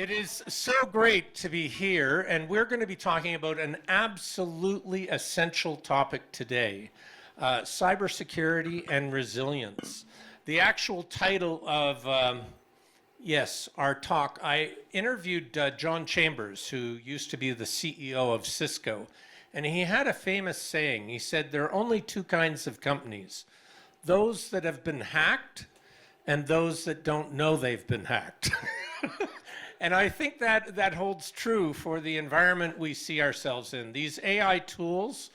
It is so great to be here, and we're going to be talking about an absolutely essential topic today, cybersecurity and resilience. The actual title of, our talk, I interviewed John Chambers, who used to be the CEO of Cisco, and he had a famous saying. He said, there are only two kinds of companies, those that have been hacked and those that don't know they've been hacked. And I think that holds true for the environment we see ourselves in. These AI tools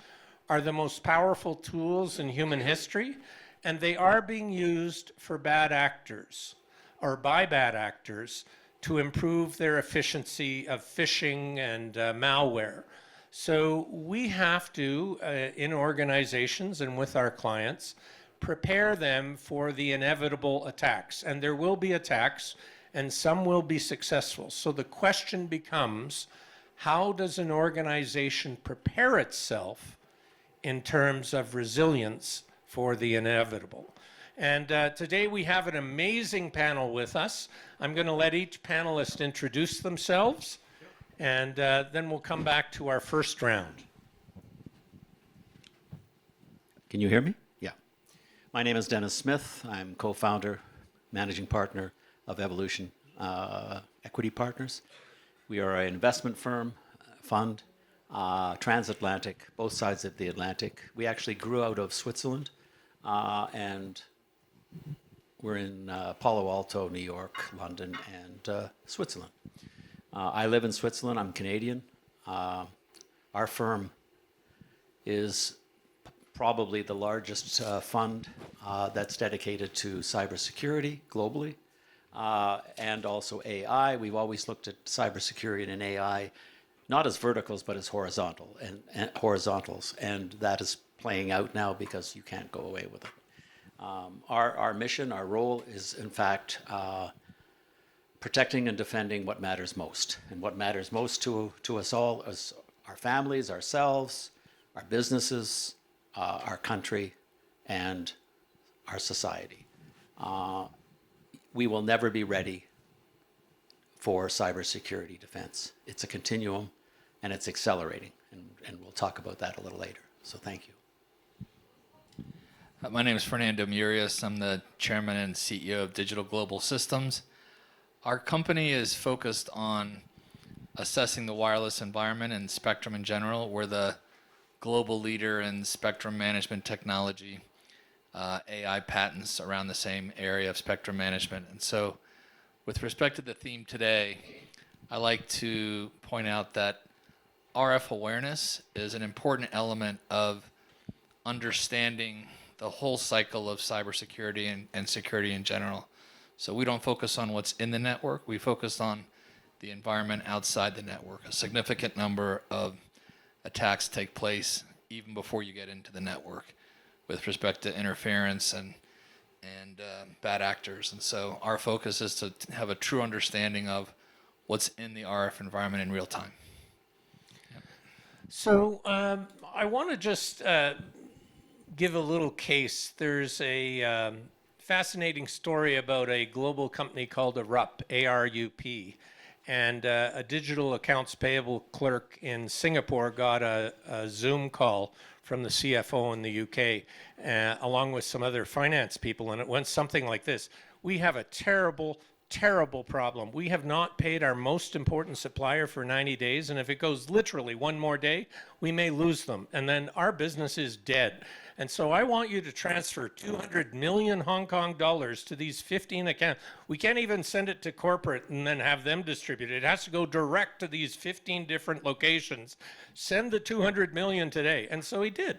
are the most powerful tools in human history, and they are being used for bad actors, or by bad actors, to improve their efficiency of phishing and malware. So we have to, in organizations and with our clients, prepare them for the inevitable attacks. And there will be attacks, and some will be successful. So the question becomes, how does an organization prepare itself in terms of resilience for the inevitable? And today we have an amazing panel with us. I'm going to let each panelist introduce themselves, and then we'll come back to our first round. Can you hear me? Yeah. My name is Dennis Smith. I'm co-founder, managing partner of Evolution Equity Partners. We are an investment firm, fund, transatlantic, both sides of the Atlantic. We actually grew out of Switzerland, and we're in Palo Alto, New York, London, and Switzerland. I live in Switzerland. I'm Canadian. Our firm is probably the largest fund that's dedicated to cybersecurity globally, and also AI. We've always looked at cybersecurity and AI not as verticals, but as horizontal and horizontals, and that is playing out now because you can't go away with it. Our mission, our role is, in fact, protecting and defending what matters most. And what matters most to us all is our families, ourselves, our businesses, our country, and our society. We will never be ready for cybersecurity defense. It's a continuum, and it's accelerating, and we'll talk about that a little later. So thank you. My name is Fernando Murias. I'm the chairman and CEO of Digital Global Systems. Our company is focused on assessing the wireless environment and spectrum in general. We're the global leader in spectrum management technology, AI patents around the same area of spectrum management. And so with respect to the theme today, I like to point out that RF awareness is an important element of understanding the whole cycle of cybersecurity and security in general. So we don't focus on what's in the network. We focus on the environment outside the network. A significant number of attacks take place even before you get into the network with respect to interference and bad actors. And so our focus is to have a true understanding of what's in the RF environment in real time. Yep. So I want to just give a little case. There's a fascinating story about a global company called ARUP, A-R-U-P, and a digital accounts payable clerk in Singapore got a Zoom call from the CFO in the UK, along with some other finance people, and it went something like this. We have a terrible problem. We have not paid our most important supplier for 90 days, and if it goes literally one more day, we may lose them, and then our business is dead. And so I want you to transfer 200 million Hong Kong dollars to these 15 accounts. We can't even send it to corporate and then have them distribute it. It has to go direct to these 15 different locations. Send the 200 million today. And so he did.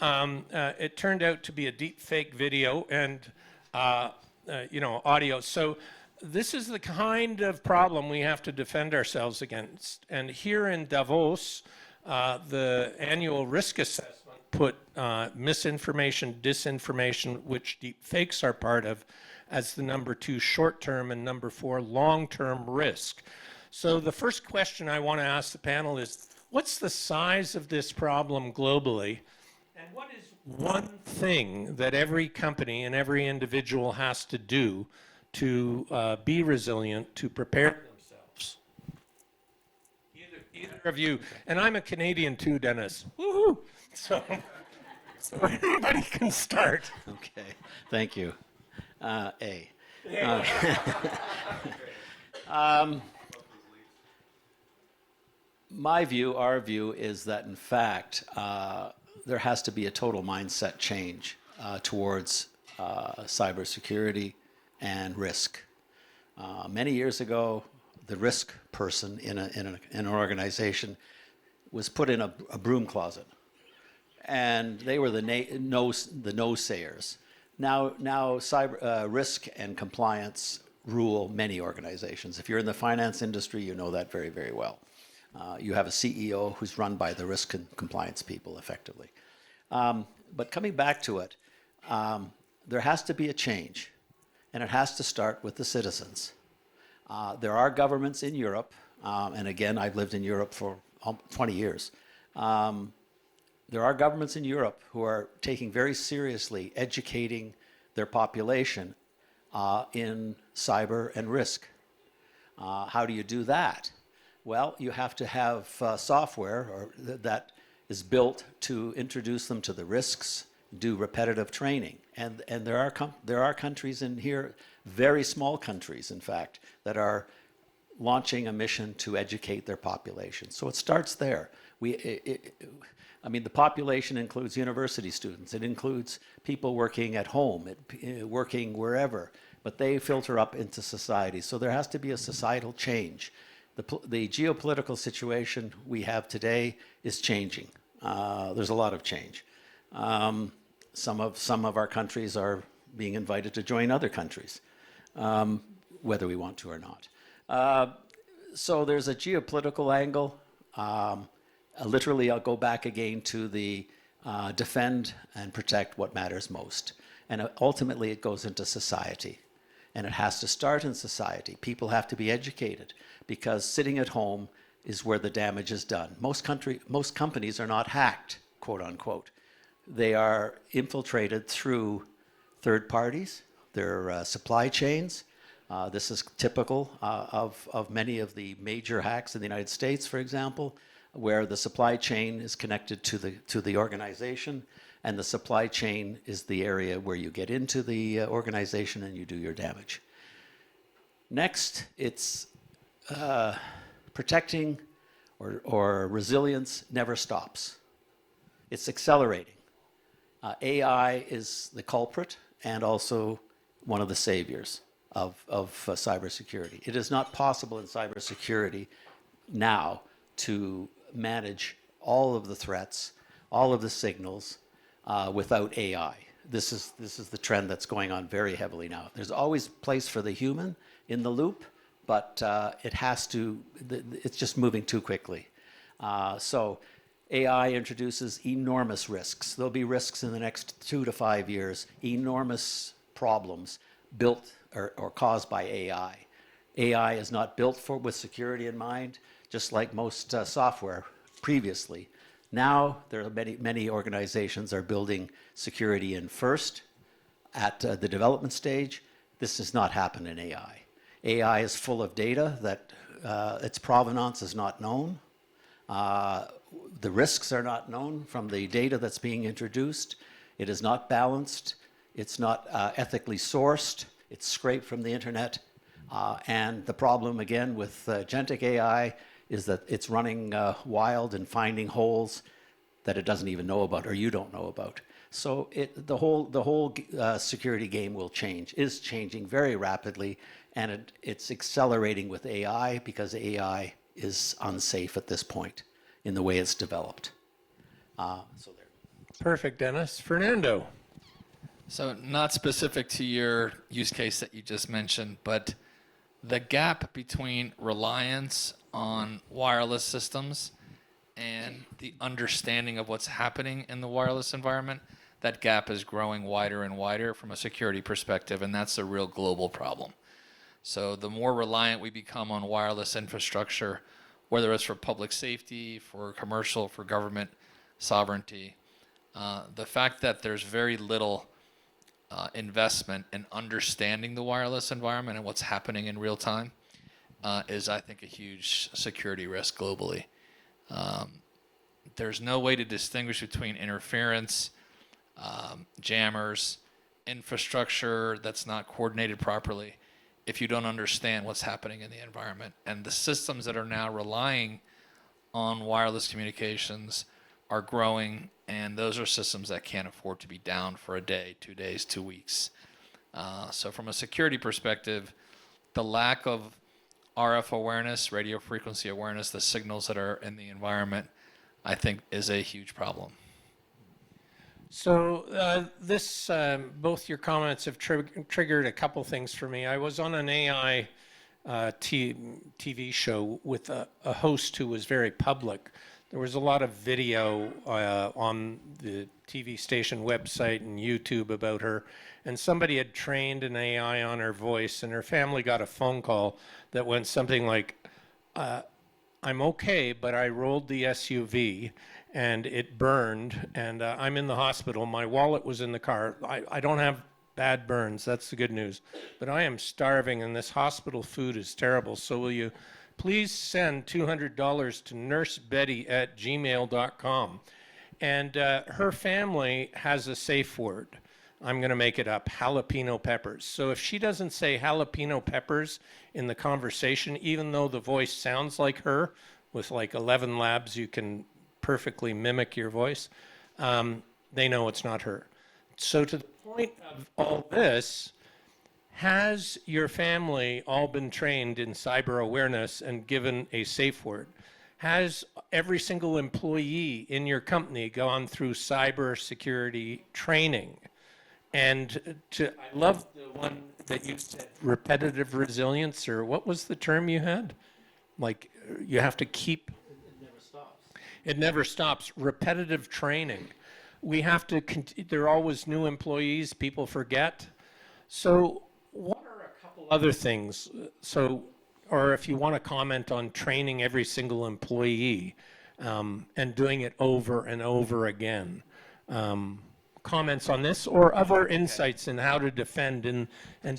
It turned out to be a deep fake video and audio. So this is the kind of problem we have to defend ourselves against. And here in Davos, the annual risk assessment put misinformation, disinformation, which deep fakes are part of, as the number 2 short-term and number 4 long-term risk. So the first question I want to ask the panel is, what's the size of this problem globally? And what is one thing that every company and every individual has to do to be resilient, to prepare themselves? Either of you. And I'm a Canadian too, Dennis. Woohoo! So anybody can start. Okay, thank you. A. My view, our view, is that in fact there has to be a total mindset change towards cybersecurity and risk. Many years ago, the risk person in an organization was put in a broom closet, and they were the no-sayers. Now cyber risk and compliance rule many organizations. If you're in the finance industry, you know that very, very well. You have a CEO who's run by the risk and compliance people, effectively. But coming back to it, there has to be a change, and it has to start with the citizens. There are governments in Europe, and again, I've lived in Europe for 20 years. There are governments in Europe who are taking very seriously educating their population in cyber and risk. How do you do that? Well, you have to have software that is built to introduce them to the risks, do repetitive training. And there are countries in here, very small countries, in fact, that are launching a mission to educate their population. So it starts there. I mean, the population includes university students. It includes people working at home, working wherever, but they filter up into society. So there has to be a societal change. The geopolitical situation we have today is changing. There's a lot of change. Some of our countries are being invited to join other countries, whether we want to or not. So there's a geopolitical angle. Literally, I'll go back again to the defend and protect what matters most. And ultimately, it goes into society. And it has to start in society. People have to be educated, because sitting at home is where the damage is done. Most companies are not hacked, quote unquote. They are infiltrated through third parties, their supply chains. This is typical of many of the major hacks in the United States, for example, where the supply chain is connected to the organization, and the supply chain is the area where you get into the organization and you do your damage. Next, it's protecting or resilience never stops. It's accelerating. AI is the culprit and also one of the saviors of cybersecurity. It is not possible in cybersecurity now to manage all of the threats, all of the signals without AI. This is the trend that's going on very heavily now. There's always place for the human in the loop, but it's just moving too quickly. So AI introduces enormous risks. There'll be risks in the next 2 to 5 years, enormous problems built or caused by AI. AI is not built with security in mind, just like most software previously. Now, there are many organizations are building security in first at the development stage. This does not happen in AI. AI is full of data that its provenance is not known. The risks are not known from the data that's being introduced. It is not balanced. It's not ethically sourced. It's scraped from the internet. And the problem, again, with agentic AI is that it's running wild and finding holes that it doesn't even know about or you don't know about. So the whole security game is changing very rapidly, and it's accelerating with AI because AI is unsafe at this point in the way it's developed. So there. Perfect, Dennis. Fernando. So not specific to your use case that you just mentioned, but the gap between reliance on wireless systems and the understanding of what's happening in the wireless environment, that gap is growing wider and wider from a security perspective, and that's a real global problem. So the more reliant we become on wireless infrastructure, whether it's for public safety, for commercial, for government sovereignty, the fact that there's very little investment in understanding the wireless environment and what's happening in real time is, I think, a huge security risk globally. There's no way to distinguish between interference, jammers, infrastructure that's not coordinated properly if you don't understand what's happening in the environment. And the systems that are now relying on wireless communications are growing, and those are systems that can't afford to be down for a day, 2 days, 2 weeks. So from a security perspective, the lack of RF awareness, radio frequency awareness, the signals that are in the environment, I think is a huge problem. So both your comments have triggered a couple things for me. I was on an AI TV show with a host who was very public. There was a lot of video on the TV station website and YouTube about her, and somebody had trained an AI on her voice, and her family got a phone call that went something like, I'm okay, but I rolled the SUV and it burned, and I'm in the hospital. My wallet was in the car. I don't have bad burns. That's the good news. But I am starving, and this hospital food is terrible. So will you please send $200 to nursebetty@gmail.com. And her family has a safe word. I'm going to make it up, jalapeno peppers. So if she doesn't say jalapeno peppers in the conversation, even though the voice sounds like her, with like 11 labs you can perfectly mimic your voice, they know it's not her. So to the point of all this, has your family all been trained in cyber awareness and given a safe word? Has every single employee in your company gone through cyber security training? And I love the one that you said, repetitive resilience, or what was the term you had? Like you have to keep. It never stops. It never stops. Repetitive training. We have to, there are always new employees, people forget. So what are a couple other things? So, or if you want to comment on training every single employee and doing it over and over again. Comments on this or other insights in how to defend and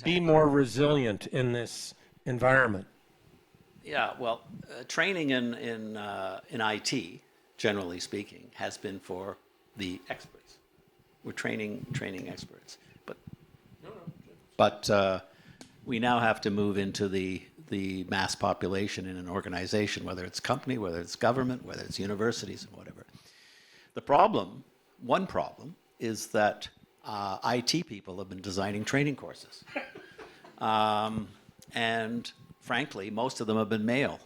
be more resilient in this environment? Yeah, well, training in IT, generally speaking, has been for the experts. We're training experts, but we now have to move into the mass population in an organization, whether it's company, whether it's government, whether it's universities, and whatever. The problem, one problem, is that IT people have been designing training courses, and frankly, most of them have been male.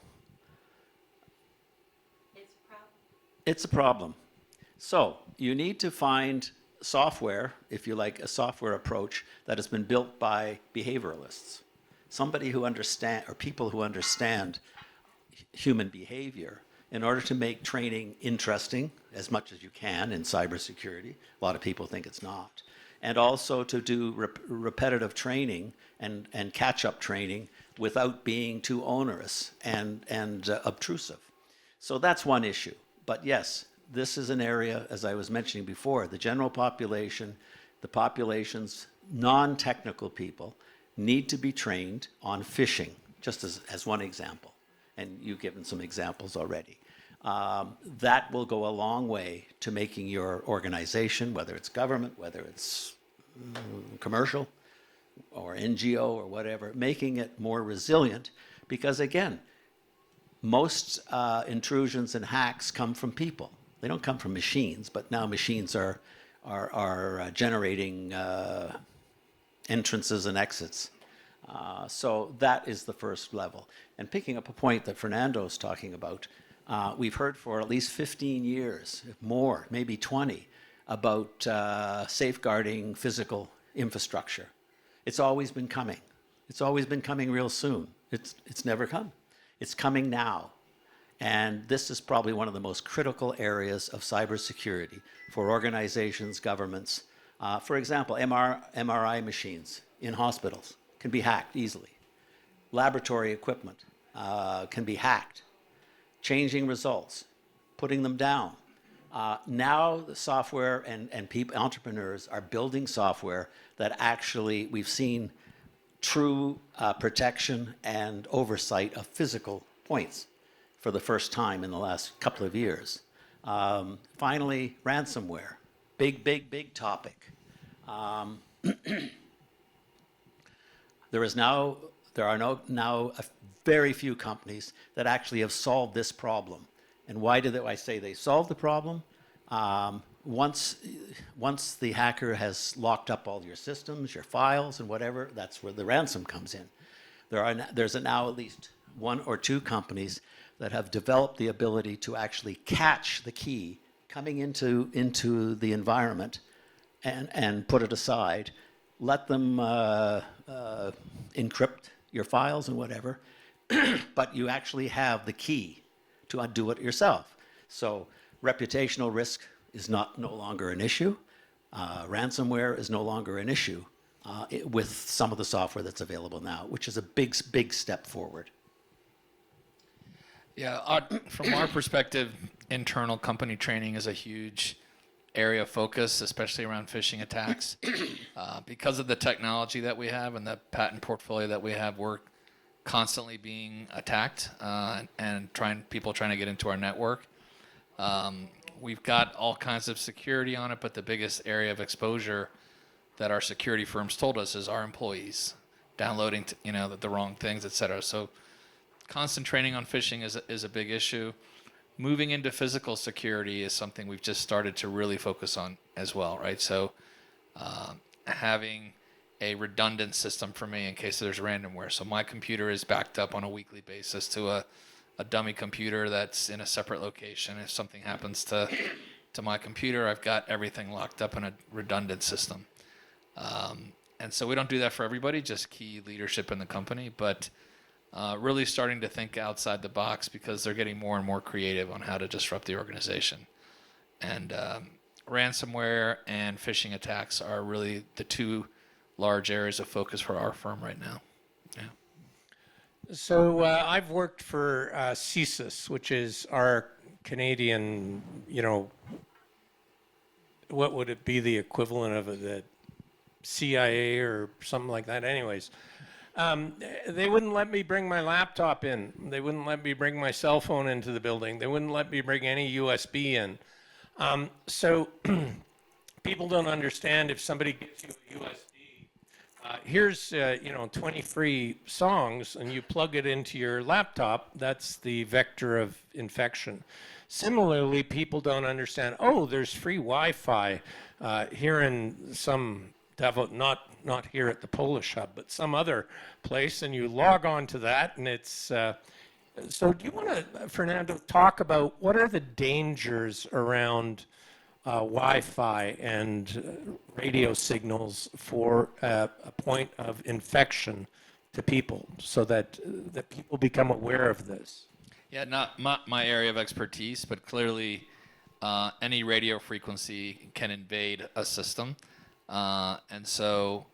It's a problem. It's a problem. So you need to find software, if you like, a software approach that has been built by behavioralists, somebody who understand, or people who understand human behavior, in order to make training interesting as much as you can in cybersecurity. A lot of people think it's not. And also to do repetitive training and catch-up training without being too onerous and obtrusive. So that's one issue. But yes, this is an area, as I was mentioning before, the general population, the population's non-technical people need to be trained on phishing, just as one example. And you've given some examples already. That will go a long way to making your organization, whether it's government, whether it's commercial or NGO or whatever, making it more resilient. Because again, most intrusions and hacks come from people. They don't come from machines, but now machines are generating entrances and exits. So that is the first level. And picking up a point that Fernando's talking about, we've heard for at least 15 years, more, maybe 20, about safeguarding physical infrastructure. It's always been coming. It's always been coming real soon. It's never come. It's coming now. And this is probably one of the most critical areas of cybersecurity for organizations, governments. For example, MRI machines in hospitals can be hacked easily. Laboratory equipment can be hacked. Changing results, putting them down. Now the software and people, entrepreneurs are building software that actually we've seen true protection and oversight of physical points, for the first time in the last couple of years. Finally, ransomware, big topic. There are now very few companies that actually have solved this problem. And why do I say they solved the problem? Once the hacker has locked up all your systems, your files, and whatever, that's where the ransom comes in. There's now at least one or two companies that have developed the ability to actually catch the key coming into the environment and put it aside, let them encrypt your files and whatever, but you actually have the key to undo it yourself. So reputational risk is no longer an issue. Ransomware is no longer an issue with some of the software that's available now, which is a big step forward. Yeah, from our perspective, internal company training is a huge area of focus, especially around phishing attacks. Because of the technology that we have and the patent portfolio that we have, we're constantly being attacked and people trying to get into our network. We've got all kinds of security on it, but the biggest area of exposure that our security firms told us is our employees downloading the wrong things, et cetera. So constant training on phishing is a big issue. Moving into physical security is something we've just started to really focus on as well, right? So having a redundant system for me in case there's ransomware. So my computer is backed up on a weekly basis to a dummy computer that's in a separate location. If something happens to my computer, I've got everything locked up in a redundant system. And so we don't do that for everybody, just key leadership in the company, but really starting to think outside the box because they're getting more and more creative on how to disrupt the organization. And ransomware and phishing attacks are really the two large areas of focus for our firm right now. Yeah. So I've worked for CSIS, which is our Canadian, what would it be the equivalent of the CIA or something like that? Anyways, they wouldn't let me bring my laptop in. They wouldn't let me bring my cell phone into the building. They wouldn't let me bring any USB in. So people don't understand if somebody gives you a USB. Here's 20 free songs, and you plug it into your laptop. That's the vector of infection. Similarly, people don't understand. Oh, there's free Wi-Fi here in some not here at the Polish Hub, but some other place, and you log on to that, and it's. So, do you want to, Fernando, talk about what are the dangers around Wi-Fi and radio signals for a point of infection to people, so that people become aware of this? Yeah, not my area of expertise, but clearly any radio frequency can invade a system. And so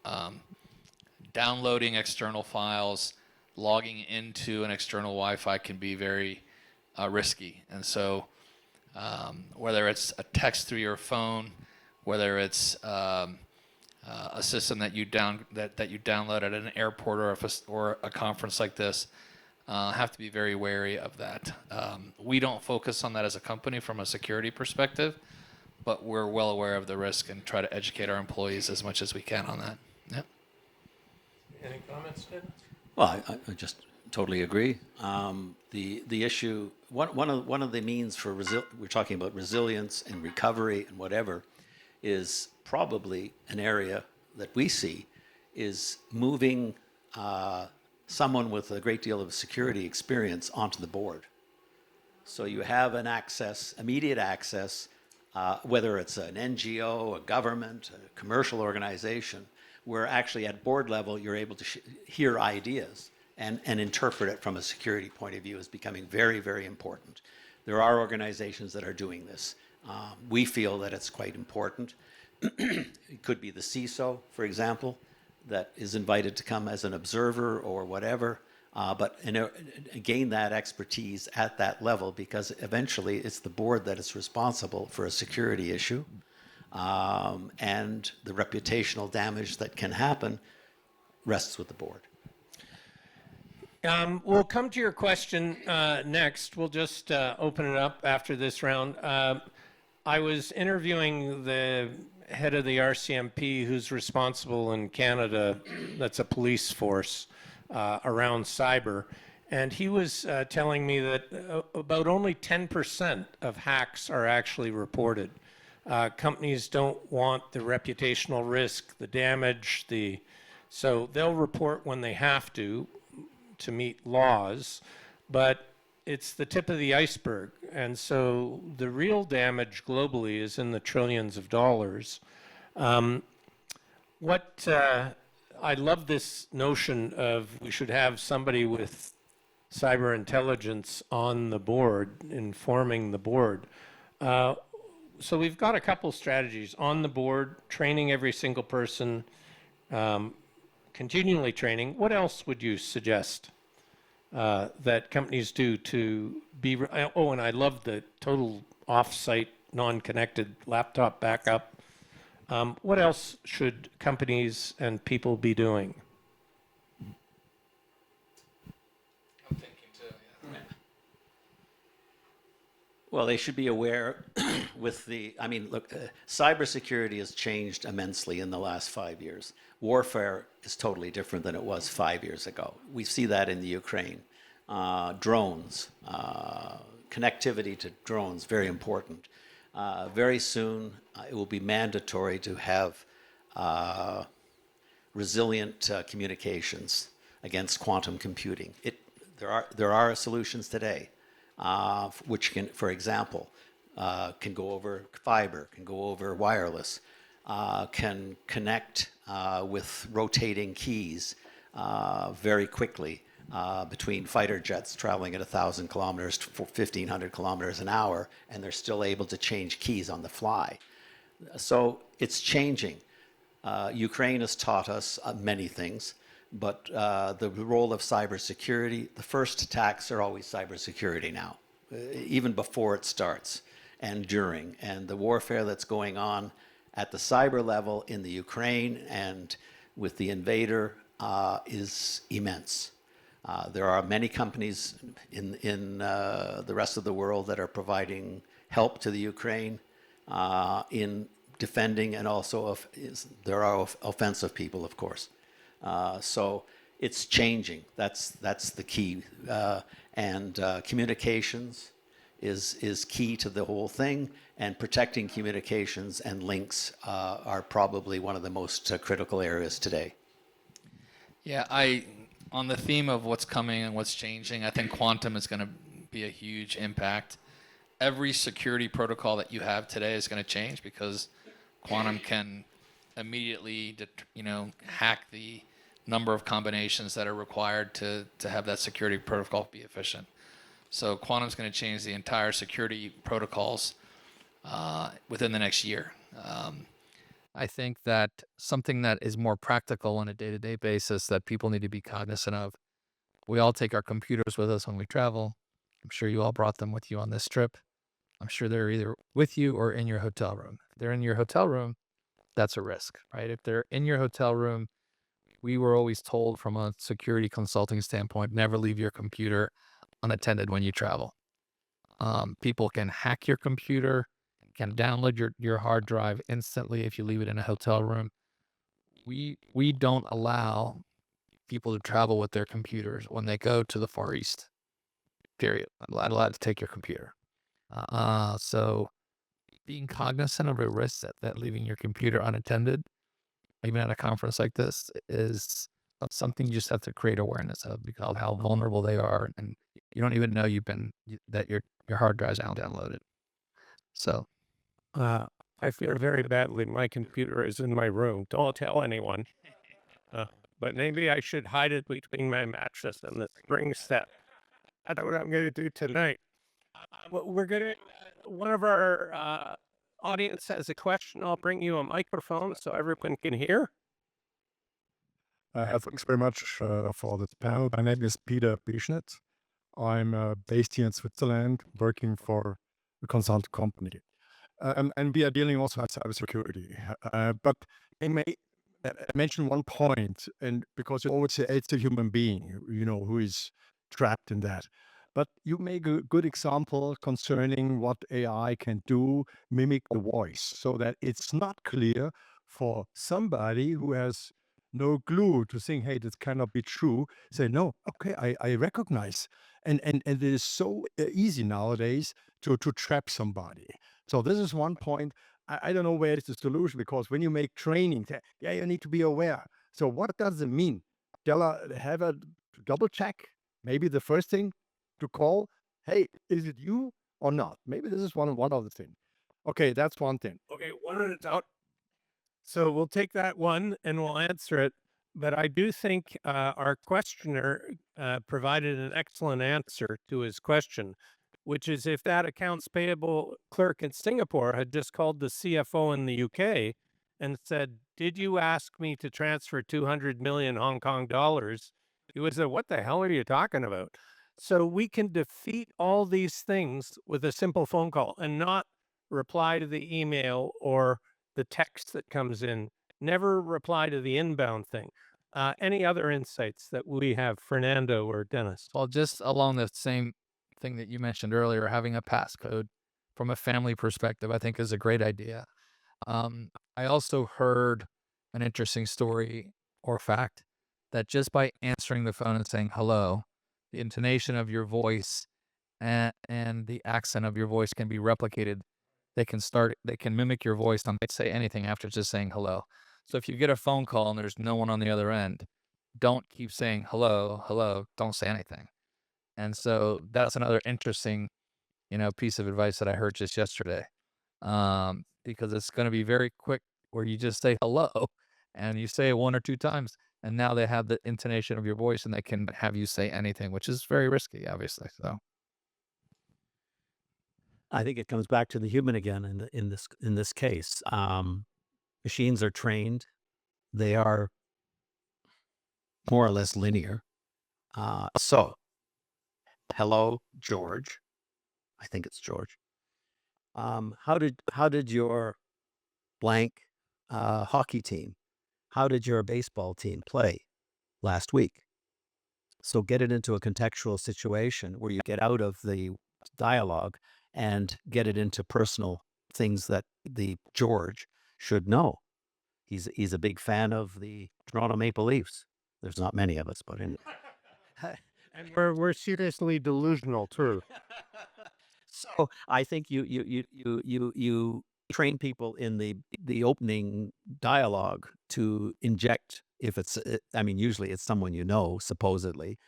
downloading external files, logging into an external Wi-Fi can be very risky. And so whether it's a text through your phone, whether it's a system that you download at an airport or a conference like this, have to be very wary of that. We don't focus on that as a company from a security perspective, but we're well aware of the risk and try to educate our employees as much as we can on that. Yeah. Any comments, Ted? Well, I just totally agree. The issue, one of the means for we're talking about resilience and recovery and whatever, is probably an area that we see is moving someone with a great deal of security experience onto the board. So you have immediate access, whether it's an NGO, a government, a commercial organization, where actually at board level you're able to hear ideas and interpret it from a security point of view is becoming very, very important. There are organizations that are doing this. We feel that it's quite important. It could be the CISO, for example, that is invited to come as an observer or whatever, but gain that expertise at that level, because eventually it's the board that is responsible for a security issue, and the reputational damage that can happen rests with the board. We'll come to your question next. We'll just open it up after this round. I was interviewing the head of the RCMP who's responsible in Canada, that's a police force around cyber. And he was telling me that about only 10% of hacks are actually reported. Companies don't want the reputational risk, the damage, so they'll report when they have to meet laws, but it's the tip of the iceberg. And so the real damage globally is in the trillions of dollars. I love this notion of we should have somebody with cyber intelligence on the board, informing the board. So we've got a couple strategies on the board, training every single person, continually training. What else would you suggest that companies do to be? Oh, and I love the total off-site, non-connected laptop backup. What else should companies and people be doing? I'm thinking too. Yeah. Well, they should be aware look, cybersecurity has changed immensely in the last 5 years. Warfare is totally different than it was 5 years ago. We see that in the Ukraine. Drones, connectivity to drones, very important. Very soon, it will be mandatory to have resilient communications against quantum computing. There are solutions today, which can, for example, can go over fiber, can go over wireless, can connect with rotating keys very quickly between fighter jets traveling at 1,000 kilometers to 1,500 kilometers an hour, and they're still able to change keys on the fly. So it's changing. Ukraine has taught us many things, but the role of cybersecurity, the first attacks are always cybersecurity now, even before it starts and during. And the warfare that's going on at the cyber level in the Ukraine and with the invader is immense. There are many companies in the rest of the world that are providing help to the Ukraine in defending, and also there are offensive people, of course. So it's changing. That's the key. And communications is key to the whole thing, and protecting communications and links are probably one of the most critical areas today. Yeah, on the theme of what's coming and what's changing, I think quantum is going to be a huge impact. Every security protocol that you have today is going to change because quantum can immediately, hack the number of combinations that are required to have that security protocol be efficient. So quantum is going to change the entire security protocols within the next year. I think that something that is more practical on a day-to-day basis that people need to be cognizant of. We all take our computers with us when we travel. I'm sure you all brought them with you on this trip. I'm sure they're either with you or in your hotel room. If they're in your hotel room, that's a risk, right? If they're in your hotel room, we were always told from a security consulting standpoint, never leave your computer unattended when you travel. People can hack your computer, can download your hard drive instantly if you leave it in a hotel room. We don't allow people to travel with their computers when they go to the Far East. Period. Not allowed to take your computer. So being cognizant of a risk that leaving your computer unattended, even at a conference like this, is something you just have to create awareness of because of how vulnerable they are, and you don't even know that your hard drive's downloaded. So I fear very badly my computer is in my room. Don't tell anyone. But maybe I should hide it between my mattress and the spring set. That's what I'm going to do tonight. We're going to, one of our audience has a question. I'll bring you a microphone so everyone can hear. Thanks very much for this panel. My name is Peter Bischnitz. I'm based here in Switzerland, working for a consult company. And we are dealing also with cybersecurity. But mention one point, and because you always say it's a human being, who is trapped in that. But you make a good example concerning what AI can do, mimic the voice, so that it's not clear for somebody who has no clue to think, hey, this cannot be true. Say, no, okay, I recognize. And it is so easy nowadays to trap somebody. So this is one point. I don't know where is the solution, because when you make training, yeah, you need to be aware. So what does it mean? Shall I have a double check? Maybe the first thing to call, hey, is it you or not? Maybe this is one of the things. Okay, that's one thing. Okay, one at a time. So we'll take that one and we'll answer it. But I do think our questioner provided an excellent answer to his question, which is if that accounts payable clerk in Singapore had just called the CFO in the UK and said, "Did you ask me to transfer 200 million Hong Kong dollars?" He would say, "What the hell are you talking about?" So we can defeat all these things with a simple phone call and not reply to the email or the text that comes in. Never reply to the inbound thing. Any other insights that we have, Fernando or Dennis? Well, just along the same thing that you mentioned earlier, having a passcode from a family perspective, I think is a great idea. I also heard an interesting story or fact that just by answering the phone and saying hello, the intonation of your voice and the accent of your voice can be replicated. They can mimic your voice and say anything after just saying hello. So if you get a phone call and there's no one on the other end, don't keep saying hello, hello, don't say anything. And so that's another interesting, piece of advice that I heard just yesterday. Because it's going to be very quick where you just say hello and you say it one or two times, and now they have the intonation of your voice and they can have you say anything, which is very risky, obviously. So I think it comes back to the human again in this case. Machines are trained; they are more or less linear. So, hello, George. I think it's George. How did your blank hockey team? How did your baseball team play last week? So get it into a contextual situation where you get out of the dialogue and get it into personal things that the George should know. He's a big fan of the Toronto Maple Leafs. There's not many of us, but in And we're seriously delusional too. so I think you train people in the opening dialogue to inject, if it's I mean usually it's someone supposedly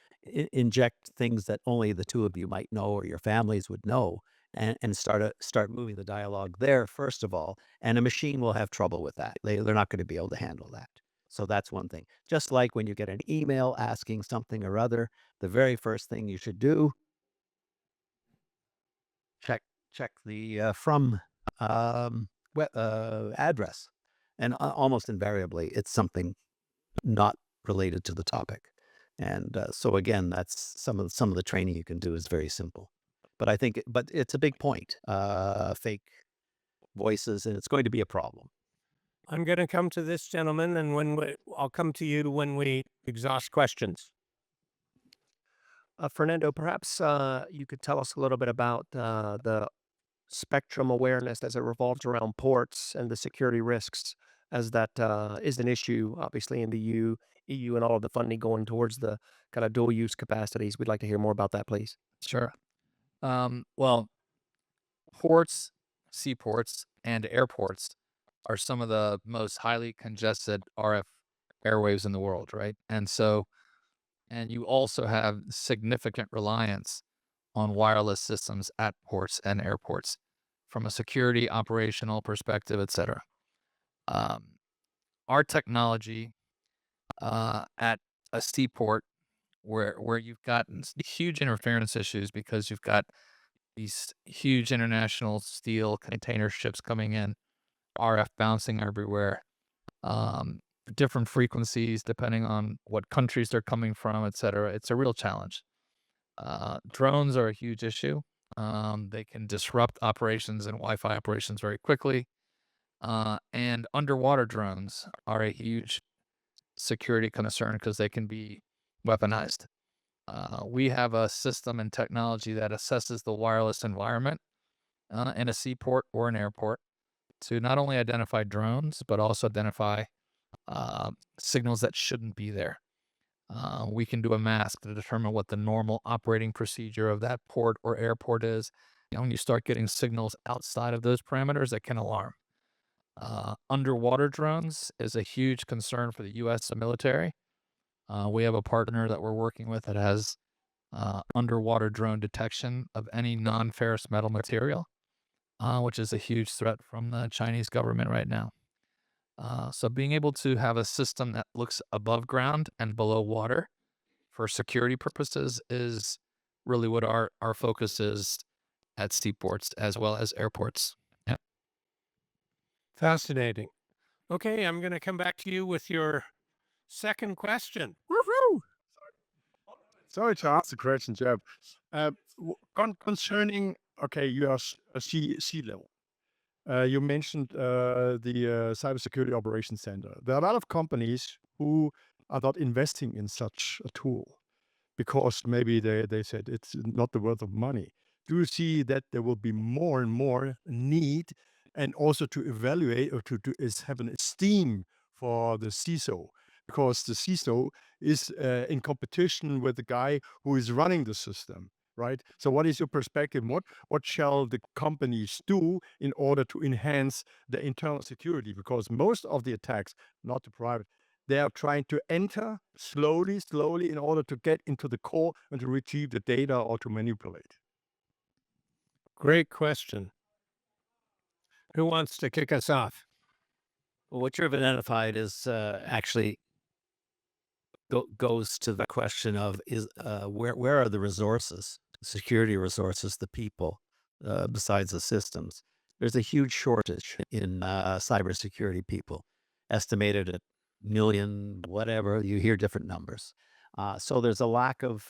inject things that only the two of you might know or your families would know, and start moving the dialogue there first of all, and a machine will have trouble with that. They're not going to be able to handle that. So that's one thing. Just like when you get an email asking something or other, the very first thing you should do, check check the from address, and almost invariably it's something not related to the topic. And so again, that's some of the training you can do is very simple. But it's a big point. Fake voices, and it's going to be a problem. I'm going to come to this gentleman, and I'll come to you when we exhaust questions. Fernando, perhaps you could tell us a little bit about the spectrum awareness as it revolves around ports and the security risks, as that is an issue, obviously, in the EU and all of the funding going towards the kind of dual use capacities. We'd like to hear more about that, please. sure. Well, ports, seaports, and airports are some of the most highly congested RF airwaves in the world, right? And you also have significant reliance on wireless systems at ports and airports from a security, operational perspective, et cetera. Um, our technology at a seaport where you've got huge interference issues because you've got these huge international steel container ships coming in, RF bouncing everywhere, um, different frequencies depending on what countries they're coming from, et cetera. It's a real challenge. Drones are a huge issue. They can disrupt operations and Wi-Fi operations very quickly. And underwater drones are a huge security concern because they can be weaponized. We have a system and technology that assesses the wireless environment in a seaport or an airport to not only identify drones, but also identify signals that shouldn't be there. We can do a mask to determine what the normal operating procedure of that port or airport is. When you start getting signals outside of those parameters, that can alarm. Underwater drones is a huge concern for the U.S. military. We have a partner that we're working with that has underwater drone detection of any non-ferrous metal material, which is a huge threat from the Chinese government right now. So being able to have a system that looks above ground and below water for security purposes is really what our focus is at seaports as well as airports. Yeah. Fascinating. Okay, I'm going to come back to you with your second question. Woohoo! Sorry to ask the question, Jeff. Concerning, okay, you are a sea level. You mentioned the Cybersecurity Operations Center. There are a lot of companies who are not investing in such a tool because maybe they said it's not the worth of money. Do you see that there will be more and more need and also to evaluate or to have an esteem for the CISO? Because the CISO is in competition with the guy who is running the system, right? So what is your perspective? What shall the companies do in order to enhance the internal security? Because most of the attacks, not the private, they are trying to enter slowly in order to get into the core and to retrieve the data or to manipulate. Great question. Who wants to kick us off? Well, what you've identified is actually goes to the question of where are the resources, security resources, the people, besides the systems. There's a huge shortage in cybersecurity people, estimated at million, whatever. You hear different numbers. So there's a lack of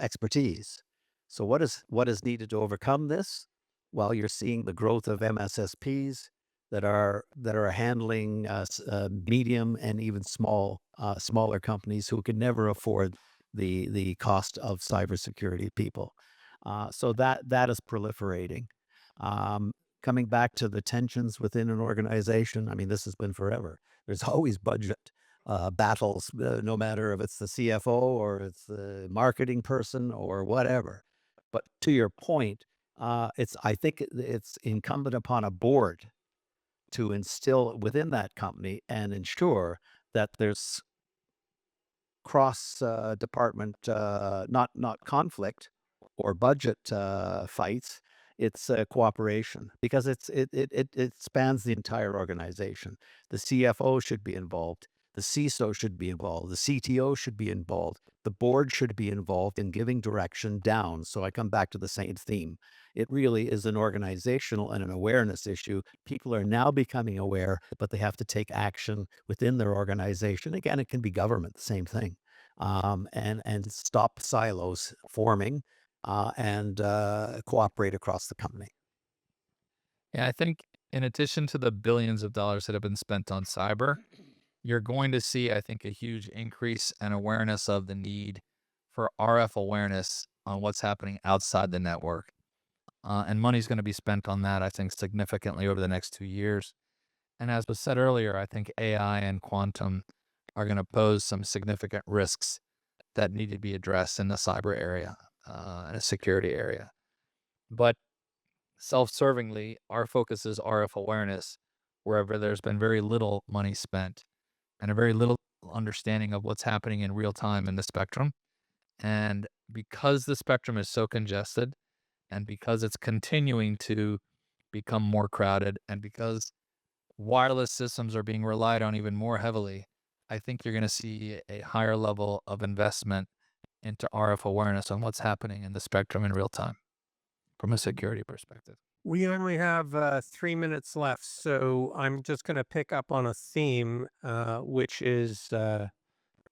expertise. So what is needed to overcome this? Well, you're seeing the growth of MSSPs that are handling medium and even smaller companies who can never afford the cost of cybersecurity people. So that is proliferating. Coming back to the tensions within an organization, I mean, this has been forever. There's always budget battles, no matter if it's the CFO or it's the marketing person or whatever. But to your point, I think it's incumbent upon a board to instill within that company and ensure that there's cross department, not conflict or budget fights. It's cooperation because it spans the entire organization. The CFO should be involved. The CISO should be involved. The CTO should be involved. The board should be involved in giving direction down. So I come back to the same theme. It really is an organizational and an awareness issue. People are now becoming aware, but they have to take action within their organization. Again, it can be government, the same thing, and stop silos forming and cooperate across the company. Yeah, I think in addition to the billions of dollars that have been spent on cyber, you're going to see, I think, a huge increase and awareness of the need for RF awareness on what's happening outside the network. And money's going to be spent on that, I think, significantly over the next 2 years. And as was said earlier, I think AI and quantum are going to pose some significant risks that need to be addressed in the cyber area and a security area. But self-servingly, our focus is RF awareness, wherever there's been very little money spent and a very little understanding of what's happening in real time in the spectrum. And because the spectrum is so congested and because it's continuing to become more crowded and because wireless systems are being relied on even more heavily, I think you're going to see a higher level of investment into RF awareness on what's happening in the spectrum in real time from a security perspective. We only have 3 minutes left, so I'm just going to pick up on a theme, which is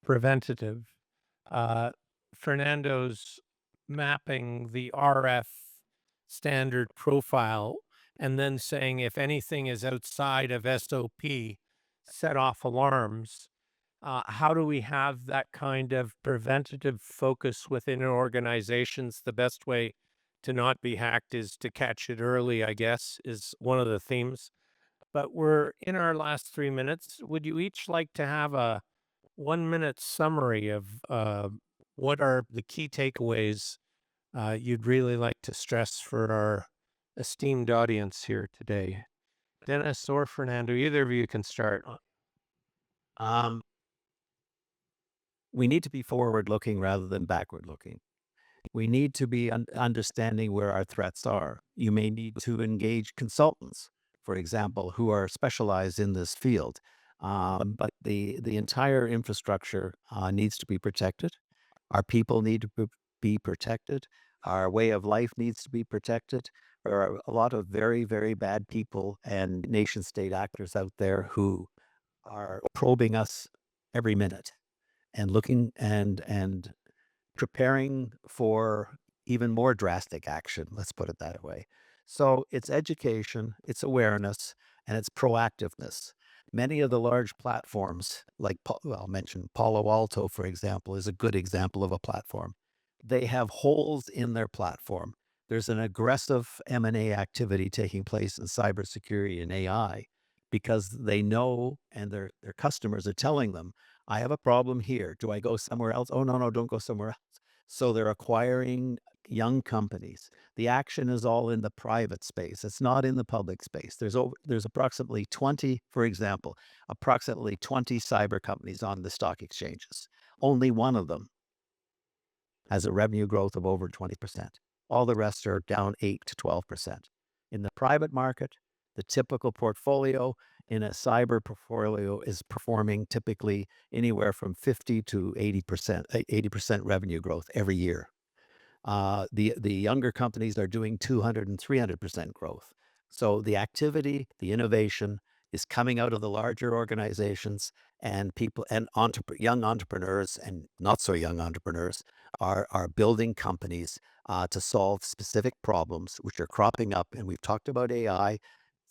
preventative. Fernando's mapping the RF standard profile and then saying if anything is outside of SOP, set off alarms. How do we have that kind of preventative focus within organizations? The best way to not be hacked is to catch it early, I guess, is one of the themes. But we're in our last 3 minutes. Would you each like to have a 1 minute summary of what are the key takeaways you'd really like to stress for our esteemed audience here today? Dennis or Fernando, either of you can start. Um, we need to be forward looking rather than backward looking. We need to be understanding where our threats are. You may need to engage consultants, for example, who are specialized in this field. But the entire infrastructure needs to be protected. Our people need to be protected. Our way of life needs to be protected. There are a lot of very, very bad people and nation state actors out there who are probing us every minute and looking and preparing for even more drastic action, let's put it that way. So it's education, it's awareness, and it's proactiveness. Many of the large platforms, like I'll mention Palo Alto, for example, is a good example of a platform. They have holes in their platform. There's an aggressive M&A activity taking place in cybersecurity and AI because they know and their customers are telling them, I have a problem here. Do I go somewhere else? Oh, no, don't go somewhere else. So they're acquiring young companies. The action is all in the private space. It's not in the public space. There's approximately 20, for example, approximately 20 cyber companies on the stock exchanges. Only one of them has a revenue growth of over 20%. All the rest are down 8 to 12%. In the private market, the typical portfolio in a cyber portfolio is performing typically anywhere from 50 to 80% revenue growth every year. The younger companies are doing 200 and 300% growth. So the activity, the innovation is coming out of the larger organizations, and people and young entrepreneurs and not so young entrepreneurs are building companies to solve specific problems which are cropping up. And we've talked about AI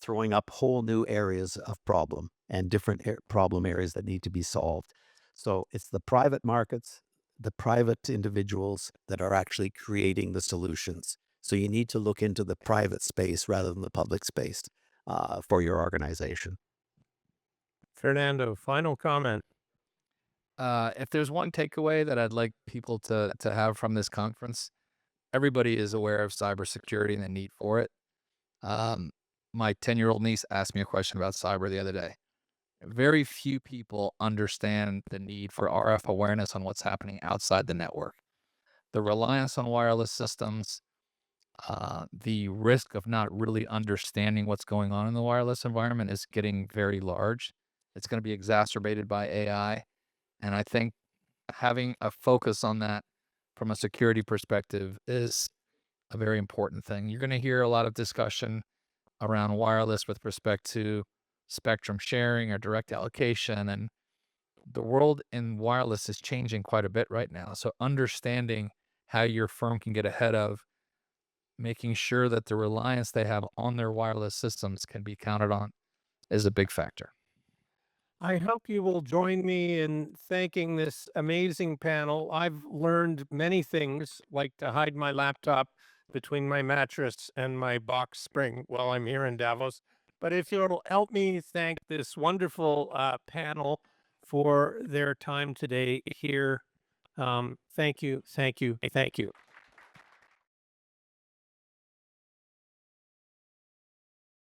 throwing up whole new areas of problem and different problem areas that need to be solved. So it's the private markets, the private individuals that are actually creating the solutions. So you need to look into the private space rather than the public space for your organization. Fernando, final comment. If there's one takeaway that I'd like people to have from this conference, everybody is aware of cybersecurity and the need for it. My 10-year-old niece asked me a question about cyber the other day. Very few people understand the need for RF awareness on what's happening outside the network. The reliance on wireless systems, the risk of not really understanding what's going on in the wireless environment is getting very large. It's going to be exacerbated by AI. And I think having a focus on that from a security perspective is a very important thing. You're going to hear a lot of discussion around wireless with respect to spectrum sharing or direct allocation. And the world in wireless is changing quite a bit right now. So understanding how your firm can get ahead of making sure that the reliance they have on their wireless systems can be counted on is a big factor. I hope you will join me in thanking this amazing panel. I've learned many things, like to hide my laptop between my mattress and my box spring while I'm here in Davos. But if you'll help me thank this wonderful panel for their time today here. Thank you, thank you, thank you.